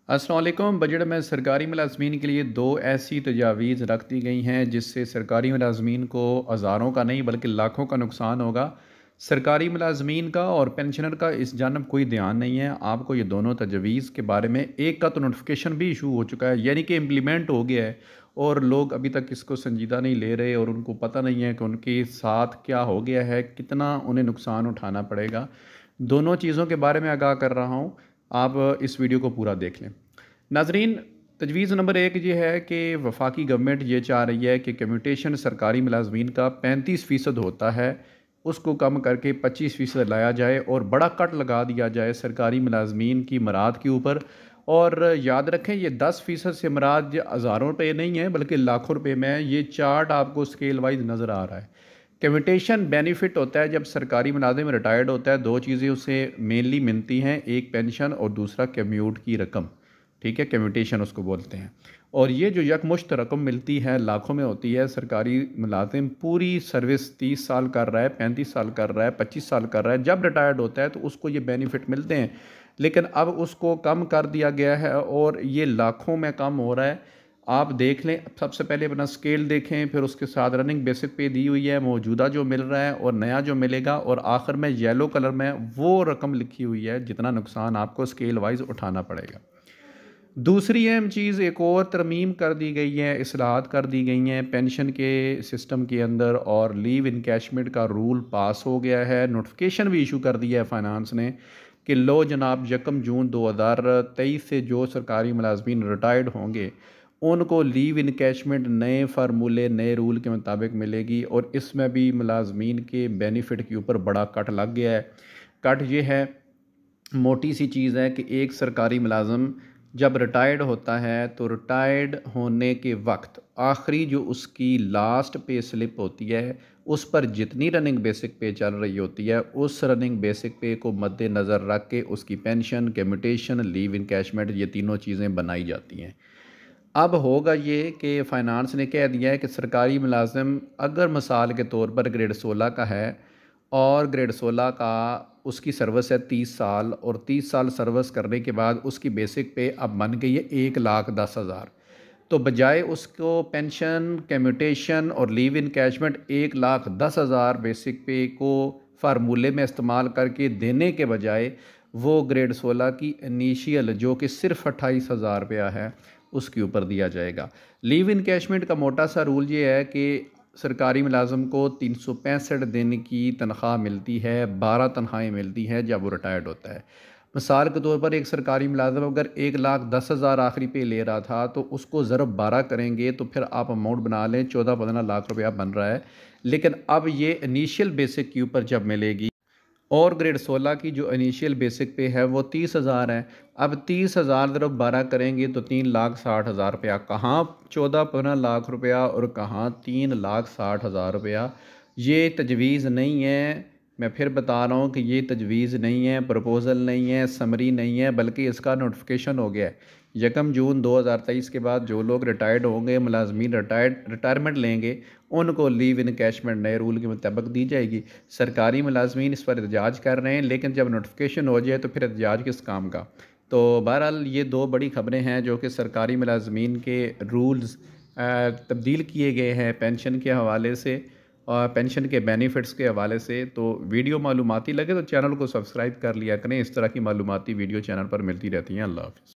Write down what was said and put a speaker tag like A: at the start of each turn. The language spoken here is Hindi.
A: अस्सलाम वालेकुम। बजट में सरकारी मुलाजमीन के लिए दो ऐसी तजावीज़ रख दी गई हैं जिससे सरकारी मुलाजमीन को हज़ारों का नहीं बल्कि लाखों का नुकसान होगा। सरकारी मुलाजमीन का और पेंशनर का इस जानब कोई ध्यान नहीं है। आपको ये दोनों तजवीज़ के बारे में एक का तो नोटिफिकेशन भी इशू हो चुका है, यानी कि इम्प्लीमेंट हो गया है, और लोग अभी तक इसको संजीदा नहीं ले रहे और उनको पता नहीं है कि उनके साथ क्या हो गया है, कितना उन्हें नुकसान उठाना पड़ेगा। दोनों चीज़ों के बारे में आगाह कर रहा हूँ, आप इस वीडियो को पूरा देख लें। नाजरीन, तजवीज़ नंबर एक ये है कि वफाकी गवर्नमेंट ये चाह रही है कि कम्यूटेशन सरकारी मुलाजमीन का 35% होता है, उसको कम करके 25% लाया जाए और बड़ा कट लगा दिया जाए सरकारी मुलाजमीन की मराद के ऊपर। और याद रखें, ये 10% से मराद हज़ारों रुपये नहीं है बल्कि लाखों रुपये में है। ये चार्ट आपको स्केल वाइज नज़र आ रहा है। कम्यूटेशन बेनिफिट होता है जब सरकारी मुलाजिम रिटायर्ड होता है, दो चीज़ें उसे मेनली मिलती हैं, एक पेंशन और दूसरा कम्यूट की रकम। ठीक है, कम्यूटेशन उसको बोलते हैं। और ये जो यकमुश्त रकम मिलती है लाखों में होती है। सरकारी मुलाजिम पूरी सर्विस 30 साल कर रहा है, 35 साल कर रहा है, 25 साल कर रहा है, जब रिटायर्ड होता है तो उसको ये बेनिफिट मिलते हैं। लेकिन अब उसको कम कर दिया गया है और ये लाखों में कम हो रहा है। आप देख लें, सबसे पहले अपना स्केल देखें, फिर उसके साथ रनिंग बेसिक पे दी हुई है मौजूदा जो मिल रहा है और नया जो मिलेगा, और आखिर में येलो कलर में वो रकम लिखी हुई है जितना नुकसान आपको स्केल वाइज उठाना पड़ेगा। दूसरी अहम चीज़, एक और तरमीम कर दी गई है, इस्लाहात कर दी गई हैं पेंशन के सिस्टम के अंदर, और लीव इनकैशमेंट का रूल पास हो गया है। नोटिफिकेशन भी इशू कर दिया है फाइनेंस ने कि लो जनाब, 1 जून 2023 से जो सरकारी मुलाजमीन रिटायर्ड होंगे उनको लीव इनकैशमेंट नए फार्मूले नए रूल के मुताबिक मिलेगी। और इसमें भी मुलाजमीन के बेनिफिट के ऊपर बड़ा कट लग गया है। कट ये है, मोटी सी चीज़ है कि एक सरकारी मुलाजम जब रिटायर्ड होता है तो रिटायर्ड होने के वक्त आखिरी जो उसकी लास्ट पे स्लिप होती है उस पर जितनी रनिंग बेसिक पे चल रही होती है, उस रनिंग बेसिक पे को मद्देनज़र रख के उसकी पेंशन, कम्यूटेशन, लीव इनकैशमेंट, ये तीनों चीज़ें बनाई जाती हैं। अब होगा ये कि फ़ाइनान्स ने कह दिया है कि सरकारी मुलाजिम अगर मिसाल के तौर पर ग्रेड 16 का है और ग्रेड 16 का उसकी सर्विस है 30 साल, और 30 साल सर्विस करने के बाद उसकी बेसिक पे अब बन गई है 1,10,000, तो बजाय उसको पेंशन, कम्यूटेशन और लीव इनकैशमेंट 1,10,000 बेसिक पे को फार्मूले में इस्तेमाल करके देने के बजाय वो ग्रेड 16 की इनिशियल जो कि सिर्फ 28,000 रुपया है उसके ऊपर दिया जाएगा। लीव इनकैशमेंट का मोटा सा रूल ये है कि सरकारी मुलाजम को 365 दिन की तनख्वाह मिलती है, 12 तनख्वाहें मिलती हैं जब वो रिटायर्ड होता है। मिसाल के तौर पर एक सरकारी मुलाजम अगर 1,10,000 आखिरी पे ले रहा था तो उसको ज़रब 12 करेंगे तो फिर आप अमाउंट बना लें, 14-15 लाख रुपया बन रहा है। लेकिन अब ये इनिशियल बेसिक के ऊपर जब मिलेगी, और ग्रेड 16 की जो इनिशियल बेसिक पे है वो 30,000 है। अब 30,000 ज़रब 12 करेंगे तो 3,60,000 रुपया, कहाँ 14-15 लाख रुपया और कहाँ 3,60,000 रुपया। ये तजवीज़ नहीं है, मैं फिर बता रहा हूँ कि ये तजवीज़ नहीं है, प्रपोज़ल नहीं है, समरी नहीं है, बल्कि इसका नोटिफिकेशन हो गया है। 1 जून 2023 के बाद जो लोग रिटायर्ड होंगे, मुलाजमीन रिटायरमेंट लेंगे, उनको लीव इनकैशमेंट नए रूल के मुताबिक दी जाएगी। सरकारी मुलाजमीन इस पर एहतजाज कर रहे हैं, लेकिन जब नोटिफिकेशन हो जाए तो फिर एहतजाज किस काम का। तो बहरहाल ये दो बड़ी ख़बरें हैं जो कि सरकारी मुलाजमीन के रूल्स तब्दील किए गए हैं पेंशन के हवाले से और पेंशन के बेनिफिट्स के हवाले से। तो वीडियो मालूमाती लगे तो चैनल को सब्सक्राइब कर लिया करें। इस तरह की मालूमाती वीडियो चैनल पर मिलती रहती हैं। अल्लाह हाफ़िज़।